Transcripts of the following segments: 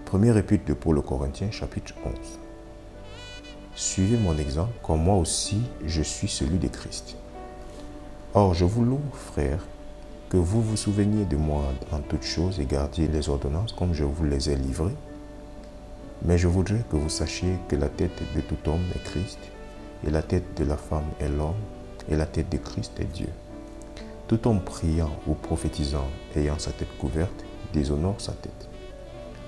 Première épître de Paul aux Corinthiens, chapitre 11. Suivez mon exemple, comme moi aussi je suis celui de Christ. Or, je vous loue, frères, que vous vous souveniez de moi en toutes choses et gardiez les ordonnances comme je vous les ai livrées. Mais je voudrais que vous sachiez que la tête de tout homme est Christ, et la tête de la femme est l'homme, et la tête de Christ est Dieu. Tout homme priant ou prophétisant, ayant sa tête couverte, déshonore sa tête.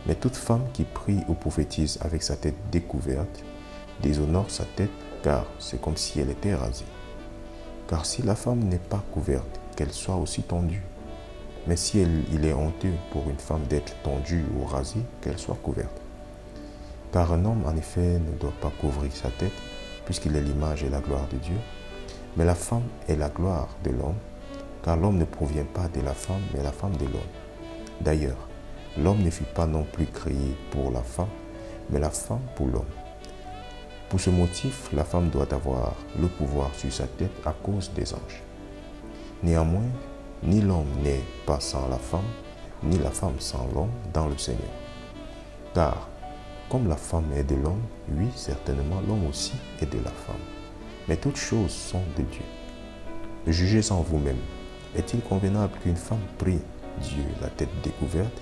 Mais toute femme qui prie ou prophétise avec sa tête découverte, déshonore sa tête, car c'est comme si elle était rasée. Car si la femme n'est pas couverte, qu'elle soit aussi tondue. Mais si il est honteux pour une femme d'être tondue ou rasée, qu'elle soit couverte. Car un homme, en effet, ne doit pas couvrir sa tête, puisqu'il est l'image et la gloire de Dieu. Mais la femme est la gloire de l'homme, car l'homme ne provient pas de la femme, mais la femme de l'homme. D'ailleurs, l'homme ne fut pas non plus créé pour la femme, mais la femme pour l'homme. Pour ce motif, la femme doit avoir le pouvoir sur sa tête à cause des anges. Néanmoins, ni l'homme n'est pas sans la femme, ni la femme sans l'homme dans le Seigneur. Car, comme la femme est de l'homme, oui, certainement l'homme aussi est de la femme. Mais toutes choses sont de Dieu. Jugez en vous-même. Est-il convenable qu'une femme prie Dieu la tête découverte?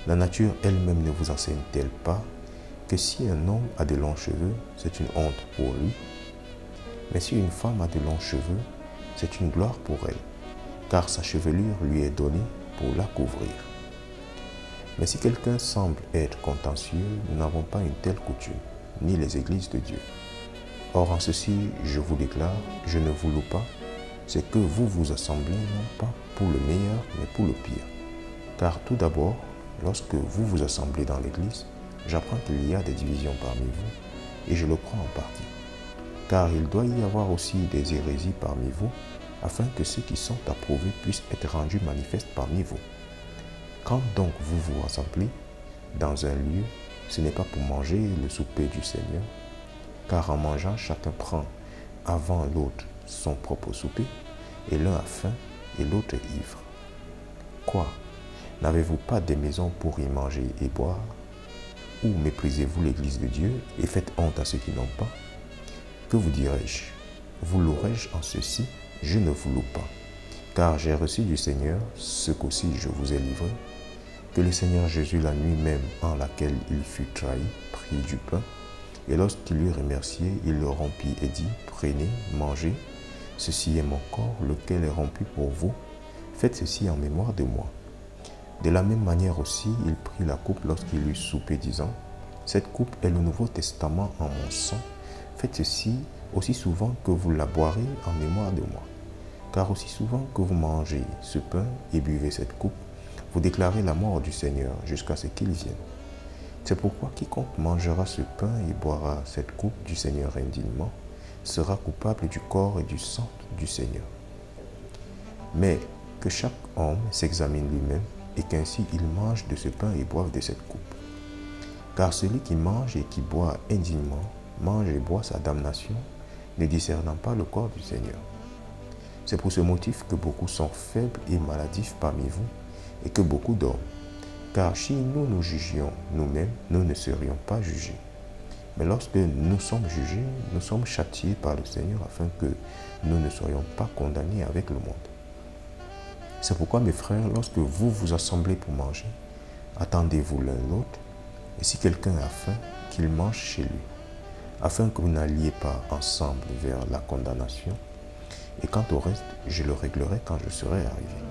La nature elle-même ne vous enseigne-t-elle pas que si un homme a de longs cheveux, c'est une honte pour lui? Mais si une femme a de longs cheveux, c'est une gloire pour elle, car sa chevelure lui est donnée pour la couvrir. Mais si quelqu'un semble être contentieux, nous n'avons pas une telle coutume, ni les églises de Dieu. Or en ceci, je vous déclare, je ne vous loue pas, c'est que vous vous assemblez non pas pour le meilleur, mais pour le pire. Car tout d'abord, lorsque vous vous assemblez dans l'église, j'apprends qu'il y a des divisions parmi vous, et je le crois en partie. Car il doit y avoir aussi des hérésies parmi vous, afin que ceux qui sont approuvés puissent être rendus manifestes parmi vous. Quand donc vous vous rassemblez dans un lieu, ce n'est pas pour manger le souper du Seigneur, car en mangeant, chacun prend avant l'autre son propre souper, et l'un a faim et l'autre est ivre. Quoi? N'avez-vous pas des maisons pour y manger et boire? Ou méprisez-vous l'Église de Dieu et faites honte à ceux qui n'ont pas? Que vous dirai-je? Vous louerai-je en ceci? Je ne vous loue pas. Car j'ai reçu du Seigneur ce qu'aussi je vous ai livré, que le Seigneur Jésus, la nuit même en laquelle il fut trahi, prit du pain, et lorsqu'il eut remercié, il le rompit et dit, prenez, mangez, ceci est mon corps, lequel est rompu pour vous, faites ceci en mémoire de moi. De la même manière aussi, il prit la coupe lorsqu'il eut soupé, disant, cette coupe est le Nouveau Testament en mon sang, faites ceci aussi souvent que vous la boirez en mémoire de moi. Car aussi souvent que vous mangez ce pain et buvez cette coupe, vous déclarez la mort du Seigneur jusqu'à ce qu'il vienne. C'est pourquoi quiconque mangera ce pain et boira cette coupe du Seigneur indignement sera coupable du corps et du sang du Seigneur. Mais que chaque homme s'examine lui-même et qu'ainsi il mange de ce pain et boive de cette coupe. Car celui qui mange et qui boit indignement mange et boit sa damnation, ne discernant pas le corps du Seigneur. C'est pour ce motif que beaucoup sont faibles et maladifs parmi vous, et que beaucoup dorment. Car si nous jugions nous-mêmes, nous ne serions pas jugés. Mais lorsque nous sommes jugés, nous sommes châtiés par le Seigneur afin que nous ne soyons pas condamnés avec le monde. C'est pourquoi, mes frères, lorsque vous vous assemblez pour manger, attendez-vous l'un l'autre, et si quelqu'un a faim, qu'il mange chez lui, afin que vous n'alliez pas ensemble vers la condamnation. Et quant au reste, je le réglerai quand je serai arrivé.